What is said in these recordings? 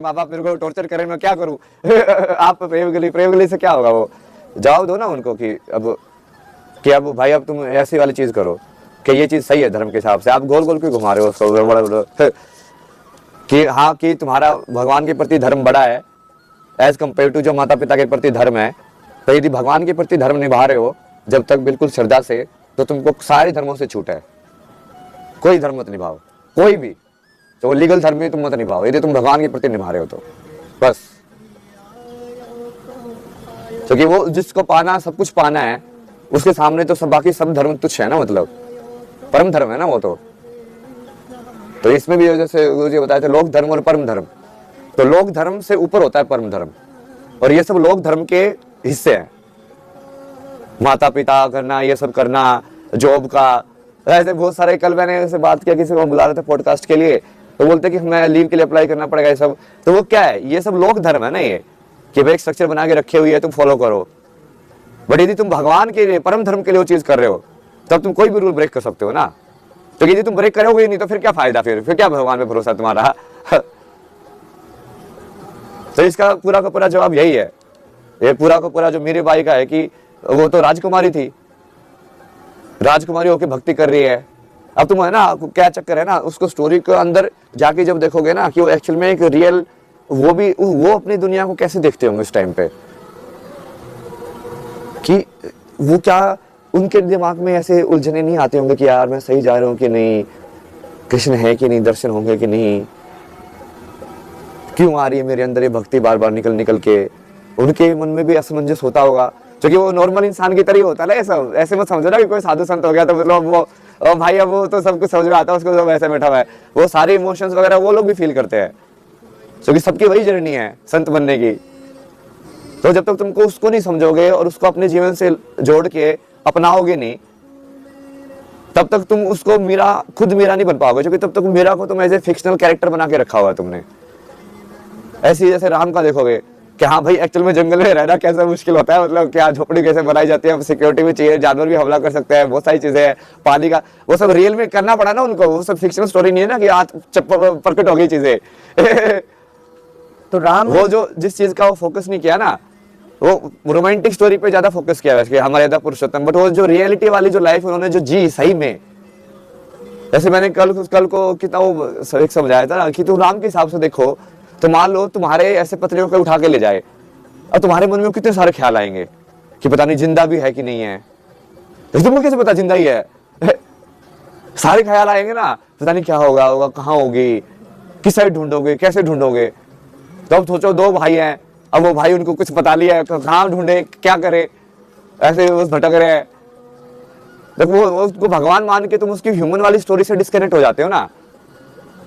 माँ बाप मेरे को टॉर्चर करें, मैं क्या करूं? आप प्रेम गली से क्या होगा? वो जवाब दो ना उनको कि अब भाई अब तुम ऐसी वाली चीज करो कि ये चीज सही है धर्म के हिसाब से। आप गोल गोल क्यों घुमा रहे हो उसको बड़ा बड़ा कि हाँ कि तुम्हारा भगवान के प्रति धर्म बड़ा है एज कम्पेयर टू जो माता पिता के प्रति धर्म है। तो यदि भगवान के प्रति धर्म निभा रहे हो जब तक बिल्कुल श्रद्धा से, तो तुमको सारे धर्मों से छूट है। कोई धर्म मत निभाओ, कोई भी, तो लीगल धर्म में तुम मत निभाओ यदि तुम भगवान के प्रति निभा रहे हो तो बस। क्योंकि वो जिसको पाना, सब कुछ पाना है, उसके सामने तो सब बाकी सब धर्म तुच्छ है ना, मतलब परम धर्म है ना वो तो इसमें भी जैसे गुरुजी बताए थे लोक धर्म और परम धर्म, तो लोक धर्म से ऊपर होता है परम धर्म, और ये सब लोक धर्म के हिस्से हैं। माता पिता करना, ये सब करना, जॉब का, ऐसे बहुत सारे। कल मैंने ऐसे बात किया, किसी को बुला रहे थे पॉडकास्ट के लिए, तो बोलते कि हमें लीव के लिए अप्लाई करना पड़ेगा ये सब। तो वो क्या है? ये सब लोक धर्म है ना, ये कि भाई एक स्ट्रक्चर बना के रखे हुई है, तुम फॉलो करो। बट यदि तुम भगवान के लिए, परम धर्म के लिए वो चीज कर रहे हो, तब तुम कोई भी रूल ब्रेक कर सकते हो ना। तो यदि तुम ब्रेक करोगे नहीं तो फिर क्या फायदा? फिर क्या भगवान पे भरोसा तुम्हारा? तो इसका पूरा का पूरा जवाब यही है। ये पूरा का पूरा जो मेरे भाई का है कि वो तो राजकुमारी थी, राजकुमारी होके भक्ति कर रही है। अब तुम है ना, क्या चक्कर है ना, उसको स्टोरी के अंदर जाके जब देखोगे ना कि वो एक्चुअल में एक रियल, वो अपनी दुनिया को कैसे देखते होंगे उस टाइम पे, कि वो क्या उनके दिमाग में ऐसे उलझने नहीं आते होंगे कि यार मैं सही जा रहा हूँ कि नहीं, कृष्ण है कि नहीं, दर्शन होंगे कि नहीं, क्यों आ रही है मेरे अंदर ये भक्ति बार बार निकल निकल के। उनके मन में भी असमंजस होता होगा, क्योंकि वो नॉर्मल इंसान की तरह ही होता है ना। सब ऐसे मत समझो ना कि कोई साधु संत हो गया तो मतलब वो भाई अब वो तो सब कुछ समझ में आता है उसको, सब ऐसे बैठा हुआ है। वो सारे इमोशंस वगैरह वो लोग भी फील करते हैं, क्योंकि सबकी वही जर्नी है संत बनने की। तो जब तक तुमको उसको नहीं समझोगे और उसको अपने जीवन से जोड़ के अपनाओगे नहीं, तब तक तुम उसको खुद मीरा नहीं बन पाओगे, क्योंकि तब तक मीरा को तुम एज ए फिक्शनल कैरेक्टर बना के रखा हुआ है तुमने। ऐसे जैसे राम का देखोगे कि हाँ भाई एक्चुअल में जंगल में रहना कैसा मुश्किल होता है, मतलब क्या झोपड़ी कैसे बनाई जाती है, सिक्योरिटी भी चाहिए, जानवर भी हमला कर सकते हैं, बहुत सारी चीजें हैं, पानी का, वो सब रियल में करना पड़ा ना उनको। वो सब फिक्शनल स्टोरी नहीं है ना कि आज प्रकट हो गई चीजें। तो राम वो जो जिस चीज का वो फोकस नहीं किया ना, वो रोमांटिक स्टोरी पे ज्यादा फोकस किया है हमारे यदा पुरुषोत्तम। बट वो जो रियलिटी वाली जो लाइफ उन्होंने जो जी सही में, जैसे मैंने कल को कितना वो एक समझाया था ना कि तुम राम के हिसाब से देखो, तो मान लो तुम्हारे ऐसे पत्नियों को उठा के ले जाए, और तुम्हारे मन में कितने सारे ख्याल आएंगे कि पता नहीं जिंदा भी है कि नहीं है। लेकिन तुमको कैसे पता जिंदा ही है? सारे ख्याल आएंगे ना, पता नहीं क्या होगा, कहाँ होगी, किस साइड ढूंढोगे, कैसे ढूंढोगे। तो अब सोचो दो भाई हैं, अब वो भाई उनको कुछ पता लिया है, कहाँ ढूंढे, क्या करे, ऐसे वो भटक रहे हैं। देखो वो उसको भगवान मान के तुम उसकी ह्यूमन वाली स्टोरी से डिस्कनेक्ट हो जाते हो ना।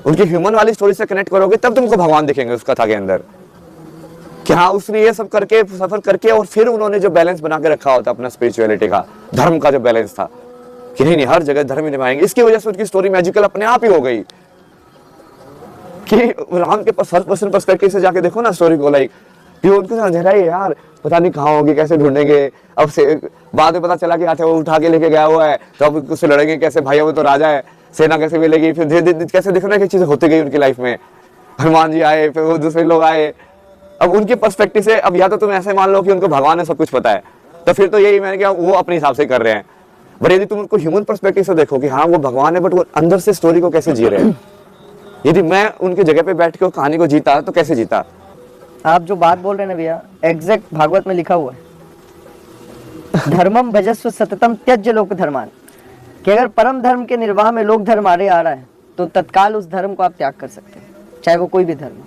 उनकी ह्यूमन वाली स्टोरी से कनेक्ट करोगे तब तुमको भगवान दिखेंगे उस कथा के अंदर, कि हाँ उसने ये सब करके, सफर करके, और फिर उन्होंने जो बैलेंस बना के रखा होता अपना स्पिरिचुअलिटी का, धर्म का जो बैलेंस था कि नहीं हर जगह धर्म ही निभाएंगे। इसकी वजह से उनकी स्टोरी मैजिकल अपने आप ही हो गई। कि राम के फर्स्ट पर्सन पर्सपेक्टिव से जाके देखो ना स्टोरी को, लाइक कि उनको अंधेरा ही यार, पता नहीं कहाँ होगी, कैसे ढूंढेंगे। अब से बाद में पता चला कि अच्छा वो उठा के लेके गया हुआ है, तो अब उससे लड़ेंगे कैसे, भाई वो तो राजा है, सेना कैसे मिलेगी। फिर धीरे धीरे कैसे देखना कि चीजें होती गई उनकी लाइफ में। हनुमान जी आए, फिर वो दूसरे लोग आए। अब उनके पर्सपेक्टिव से, अब या तो तुम ऐसे मान लो कि उनको भगवान ने सब कुछ पता है, तो फिर तो यही मैंने कहा वो अपने हिसाब से कर रहे हैं। बट यदि तुम उनको ह्यूमन पर्सपेक्टिव से देखो कि हाँ वो भगवान है, बट वो अंदर से स्टोरी को कैसे जी रहे हैं। यदि मैं उनकी जगह पे बैठ के कहानी को जीता तो कैसे जीता। आप जो बात बोल रहे हैं ना भैया, एग्जैक्ट भागवत में लिखा हुआ है, धर्मम भजस्व सततम त्यज्य लोक धर्मान, कि अगर परम धर्म के निर्वाह में लोक धर्म आ रहा है तो तत्काल उस धर्म को आप त्याग कर सकते हैं, चाहे वो कोई भी धर्म हो।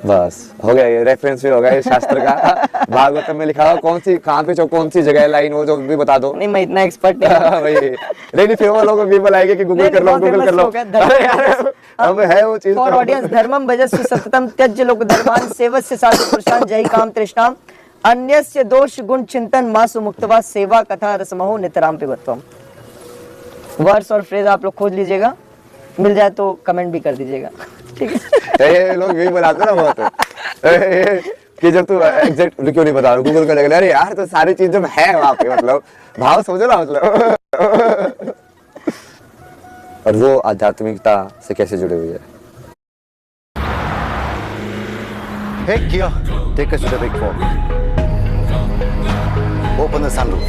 बस हो गया, ये रेफरेंस भी हो गया शास्त्र का। भागवतम में लिखा हुआ कौन सी, कहाँ पे कौन सी जगह लाइन, वो जो भी बता दो। नहीं मैं इतना एक्सपर्ट नहीं। नहीं फिर वो लोग भी बुलाएंगे कि गूगल कर लो, गूगल कर लो। अरे यार अब है वो चीज। फॉर ऑडियंस, धर्मम भजस्व सततम त्यज्य लोक धर्मान, सेवस्य साधु पुरुषान जय काम तृष्णाम, अन्यस्य दोष गुण चिंतन मासु मुक्तवा, सेवा कथा रसमहो नितराम पिबत्वम। वर्ड्स और फ्रेज आप लोग खोज लीजिएगा, मिल जाए तो कमेंट भी कर दीजिएगा, ठीक है। ये लोग यही बनाते ना बहुत कि जब तू एग्जैक्ट क्यों नहीं बता रहा, गूगल करेगा, अरे यार तो सारी चीज जब है वहां पे, मतलब भाव समझो ना, मतलब। और वो आध्यात्मिकता से कैसे जुड़े हुए है। Hey Kia, take us to the big four. Open the sunroof.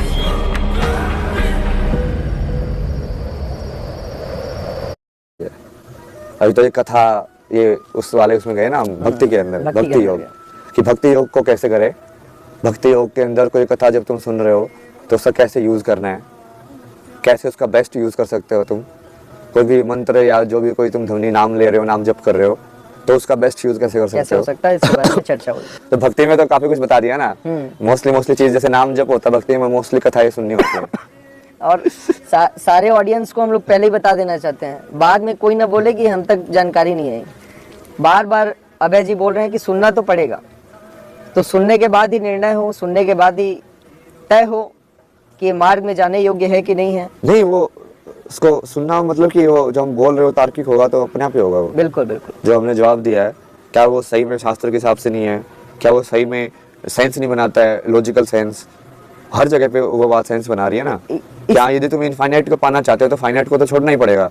अभी तो एक कथा ये उस वाले उसमें गए ना हम भक्ति के अंदर, भक्ति के भक्ति योग अंदर कि भक्ति योग को कैसे करें। भक्ति योग के अंदर कोई कथा जब तुम सुन रहे हो तो उसका कैसे यूज करना है, कैसे उसका बेस्ट यूज कर सकते हो। तुम कोई भी मंत्र या जो भी कोई तुम ध्वनि नाम ले रहे हो, नाम जप कर रहे हो, तो उसका बेस्ट यूज कैसे कर सकते कैसे हो हो। सकता है, इसके बारे में चर्चा हुई। तो भक्ति में तो काफी कुछ बता दिया ना। मोस्टली चीज जैसे नाम जप होता है, भक्ति में मोस्टली कथाएं सुननी होती है। और सारे ऑडियंस को हम लोग पहले ही बता देना चाहते हैं, बाद में कोई ना बोले कि हम तक जानकारी नहीं है। बार बार अभय जी बोल रहे हैं कि सुनना तो पड़ेगा, तो सुनने के बाद ही निर्णय हो, सुनने के बाद ही तय हो कि ये मार्ग में जाने योग्य है कि नहीं है। नहीं, वो उसको सुनना मतलब कि वो जो हम बोल रहे हो तार्किक होगा तो अपने आप ही होगा। वो बिल्कुल बिल्कुल जो हमने जवाब दिया है, क्या वो सही में शास्त्र के हिसाब से नहीं है, क्या वो सही में सेंस नहीं बनाता है, लॉजिकल सेंस। हर जगह पे वो बात सेंस बना रही है ना। क्या यदि तुम इनफाइनाइट को पाना चाहते हो तो फाइनाइट को तो छोड़ना ही पड़ेगा।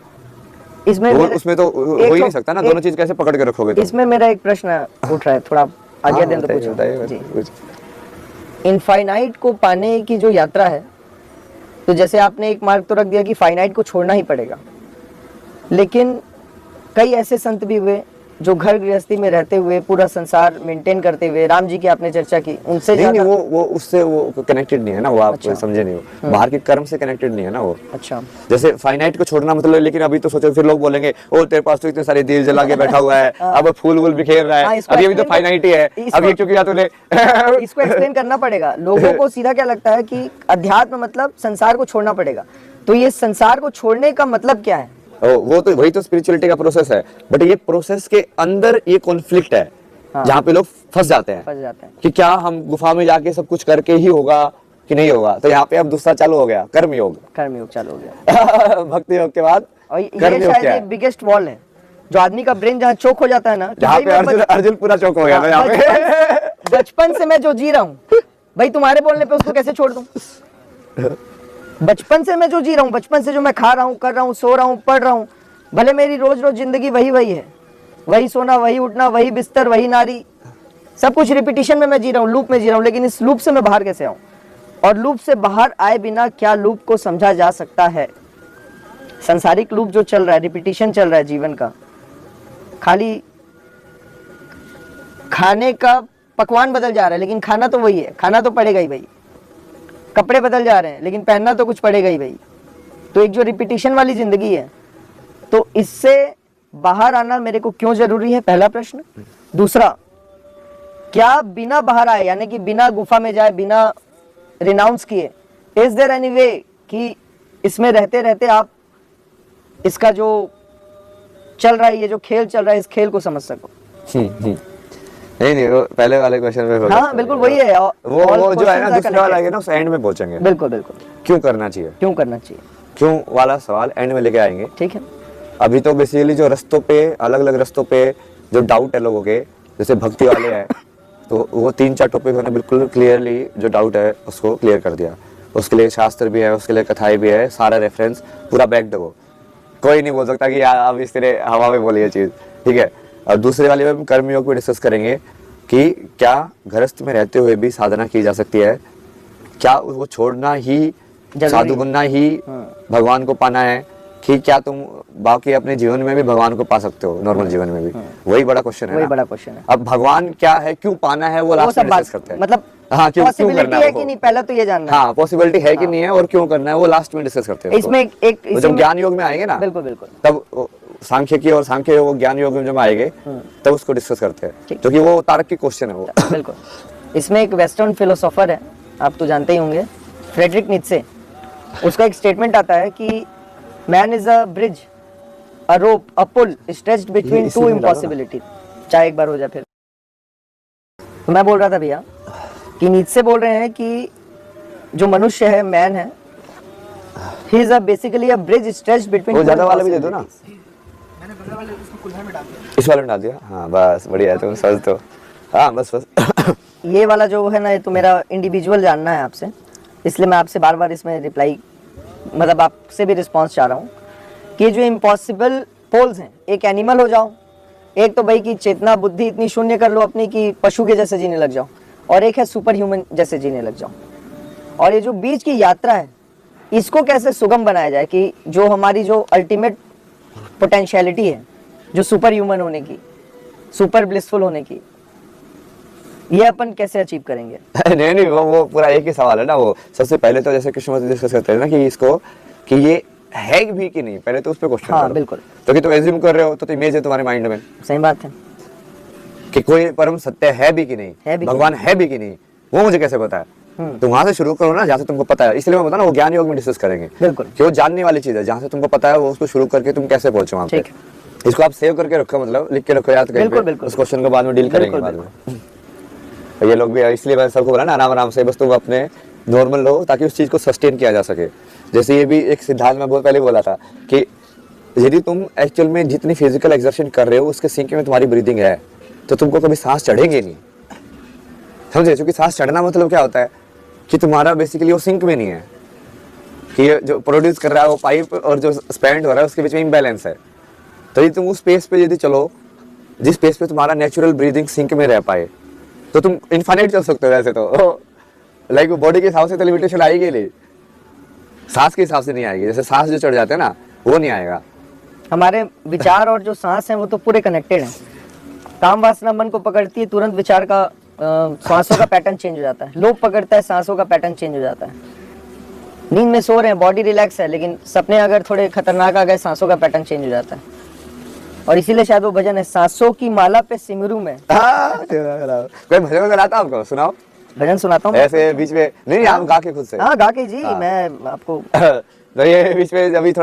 इसमें उसमें तो हो ही नहीं सकता ना, दोनों चीज कैसे पकड़ के रखोगे तुम? इसमें मेरा एक प्रश्न उठ रहा है, थोड़ा आगे दें तो पूछो जी। इनफाइनाइट को पाने की जो यात्रा है, तो जैसे आपने एक मार्ग तो रख दिया कि फाइनाइट को छोड़ना ही पड़ेगा, लेकिन कई ऐसे संत भी हुए जो घर गृहस्थी में रहते हुए पूरा संसार मेंटेन करते हुए, राम जी की आपने चर्चा की, उनसे नहीं, वो उससे वो कनेक्टेड नहीं है ना। वो आप समझे नहीं हो, बाहर के कर्म से कनेक्टेड नहीं है ना वो। अच्छा, जैसे फाइनाइट को छोड़ना मतलब, लेकिन अभी तो सोचो फिर लोग बोलेंगे ओ तेरे पास तो इतने सारे दिल जला के बैठा हुआ है, अब फूल वूल बिखेर रहा है, अभी अभी तो फाइनाइट ही है, अभी क्योंकि या तूने इसको एक्सप्लेन करना पड़ेगा। लोगों को सीधा क्या लगता है कि अध्यात्म मतलब संसार को छोड़ना पड़ेगा, तो ये संसार को छोड़ने का मतलब क्या है? वो तो वही तो स्पिरिचुअलिटी का प्रोसेस है, बट ये प्रोसेस के अंदर ये कॉन्फ्लिक्ट है। जहाँ पे लोग फंस जाते हैं कि क्या हम गुफा में जाके सब कुछ करके ही होगा कि नहीं होगा। तो यहाँ पे अब दूसरा चालू हो गया, कर्म योग चालू हो गया। भक्ति योग के बाद कर्म योग क्या है? बिगेस्ट वॉल है जो आदमी का ब्रेन जहाँ चोक हो जाता है ना, जहाँ पे अर्जुन पूरा चोक हो गया था यहाँ पे। बचपन से मैं जो जी रहा हूँ भाई, तुम्हारे बोलने पे उसको कैसे छोड़ दूं? बचपन से मैं जो जी रहा हूँ, बचपन से जो मैं खा रहा हूँ, कर रहा हूँ, सो रहा हूँ, पढ़ रहा हूँ, भले मेरी रोज रोज जिंदगी वही है, वही सोना, वही उठना, वही बिस्तर, वही नारी, सब कुछ रिपीटिशन में मैं जी रहा हूँ, लूप में जी रहा हूँ। लेकिन इस लूप से मैं बाहर कैसे आऊं? और लूप से बाहर आए बिना क्या लूप को समझा जा सकता है? संसारिक लूप जो चल रहा है, रिपीटिशन चल रहा है जीवन का, खाली खाने का पकवान बदल जा रहा है लेकिन खाना तो वही है, खाना तो पड़ेगा ही भाई। कपड़े बदल जा रहे हैं लेकिन पहनना तो कुछ पड़ेगा ही भाई। तो एक जो रिपीटिशन वाली जिंदगी है, तो इससे बाहर आना मेरे को क्यों जरूरी है? पहला प्रश्न। दूसरा, क्या बिना बाहर आए, यानी कि बिना गुफा में जाए, बिना रिनाउंस किए, इज देयर एनी वे कि इसमें रहते रहते आप इसका जो चल रहा है, ये जो खेल चल रहा है, इस खेल को समझ सको? नहीं, वो पहले वाले क्वेश्चन में हाँ बिल्कुल वही है। वो जो है ना दूसरा वाला है ना, उस एंड में पहुंचेंगे। बिल्कुल क्यों करना चाहिए, क्यों वाला सवाल एंड में लेके आएंगे। ठीक है। अभी तो बेसिकली जो रस्तों पे, अलग अलग रस्तों पे जो डाउट है लोगों के, जैसे भक्ति वाले हैं, तो वो 3-4 टॉपिक मैंने बिल्कुल क्लियरली जो डाउट है उसको क्लियर कर दिया। उसके लिए शास्त्र भी है, उसके लिए कथाएं भी है, सारा रेफरेंस पूरा बैक दो। कोई नहीं बोल सकता कि यार अब इस तरह हवा में बोली ये चीज, ठीक है। और दूसरे वाले में हम कर्मयोग पे डिस्कस करेंगे कि क्या गृहस्थ में रहते हुए भी साधना की जा सकती है, क्या वो छोड़ना ही, साधु बनना ही भगवान को पाना है, कि क्या तुम बाकी अपने जीवन में भी भगवान को पा सकते हो, नॉर्मल जीवन में भी। वही बड़ा क्वेश्चन है, वही बड़ा क्वेश्चन है। अब भगवान क्या है, क्यों पाना है, वो लास्ट में डिस्कस करते हैं। मतलब हाँ, क्यों करना है कि नहीं, पहले तो ये जानना है। हाँ, पॉसिबिलिटी है कि नहीं है और क्यों करना है, वो लास्ट में डिस्कस करते हैं। इसमें एक जब ज्ञान योग में आएंगे ना, बिल्कुल तब सांख्य की और सांख्य योग ज्ञान योग में जब आएंगे तब उसको डिस्कस करते हैं, क्योंकि वो तार्किक क्वेश्चन है वो। बिल्कुल। इसमें एक वेस्टर्न फिलोसोफर है, आप तो जानते ही होंगे, फ्रेडरिक नीत्शे। उसका एक स्टेटमेंट आता है कि man is a bridge, a rope, a पुल स्ट्रेच्ड बिटवीन टू इम्पॉसिबिलिटी। चाहे एक बार हो जाए फिर। तो मैं बोल रहा था भैया कि नीत्शे बोल रहे हैं कि जो मनुष्य है, मैन है, he is basically a bridge stretched between. वो ज्यादा वाला भी दे दो ना, इस वाले में डाल दिया। हाँ बस बढ़िया है, तुम समझ तो। हाँ बस ये वाला जो है ना, ये तो मेरा इंडिविजुअल जानना है आपसे, इसलिए मैं आपसे बार बार इसमें रिप्लाई, मतलब आपसे भी रिस्पांस चाह रहा हूँ कि जो इम्पॉसिबल पोल्स हैं, एक एनिमल हो जाओ, एक तो भाई की चेतना बुद्धि इतनी शून्य कर लो अपनी कि पशु के जैसे जीने लग जाओ, और एक है सुपर ह्यूमन जैसे जीने लग जाओ। और ये जो बीच की यात्रा है, इसको कैसे सुगम बनाया जाए कि जो हमारी जो अल्टीमेट पोटेंशियलिटी है, जो सुपर ह्यूमन होने की, सुपर ब्लिसफुल होने की, ये अपन कैसे अचीव करेंगे? नहीं नहीं, वो पूरा एक ही सवाल है ना। वो सबसे पहले तो जैसे कृष्ण डिस्कस करते हैं ना कि इसको कि ये है भी कि नहीं, पहले तो उस पर क्वेश्चन हाँ, करो। बिल्कुल। तो कि तुम एज्यूम कर रहे हो तो इमेज है तुम्हारे माइंड में सही बात है। कि कोई परम सत्य है भी कि नहीं, है भी कि भगवान है भी कि नहीं, वो मुझे कैसे पता है? तो वहां से शुरू करो ना जहाँ से तुमको पता है। इसलिए मैं बता ना वो ज्ञान योग में डिस्कस करेंगे बिल्कुल। कि वो जानने वाली चीज है, जहाँ से तुमको पता है वो उसको शुरू करके तुम कैसे पहुंचो वहां पे। ठीक इसको आप सेव करके रखो, मतलब लिख के रखो याद कहीं बिल्कुल, पे। बिल्कुल। उस क्वेश्चन को बाद में डील करेंगे बिल्कुल, बाद में। तो ये लोग भी, इसलिए मैं सबको बोला ना आराम आराम से, बस तुम अपने नॉर्मल रहो ताकि उस चीज को सस्टेन किया जा सके। जैसे ये भी एक सिद्धांत मैं बहुत पहले बोला था कि यदि तुम एक्चुअल में जितनी फिजिकल एक्सर्शन कर रहे हो उसके सिंक में तुम्हारी ब्रीदिंग है तो तुमको कभी सांस चढ़ेंगे नहीं, समझे? क्योंकि सांस चढ़ना मतलब क्या होता है कि तुम्हारा बेसिकली वो सिंक में नहीं है, कि ये जो प्रोड्यूस कर रहा है वो पाइप और जो स्पेंड हो रहा है उसके बीच में इम्बैलेंस है। तो यदि तुम उस स्पेस पे यदि चलो जिस स्पेस पे तुम्हारा नेचुरल ब्रीदिंग सिंक में रह पाए तो तुम इनफाइनाइट चल सकते हो। वैसे तो लाइक बॉडी के हिसाब से तो लिमिटेशन आएगी नहीं, सांस के हिसाब से नहीं आएगी। जैसे सांस जो चढ़ जाते हैं ना वो नहीं आएगा। हमारे विचार और जो सांस है वो तो पूरे कनेक्टेड हैं। काम वासना मन को पकड़ती है, तुरंत विचार का सांसों का पैटर्न चेंज हो जाता है। लोभ पकड़ता है, सांसों का पैटर्न चेंज हो जाता है। नींद में सो रहे हैं, बॉडी रिलैक्स है, लेकिन सपने अगर थोड़े खतरनाक आ गए, सांसों का पैटर्न चेंज हो जाता है। और इसीलिए शायद वो भजन है, सांसों की माला पे सिमरू में। कोई भजन वगैरह आता है आपको? सुनाओ। भजन सुनाता हूँ ऐसे बीच में नहीं, आप गा के खुद से। हाँ, गा के जी। मैं आपको तो ये बीच में अभी थोड़ा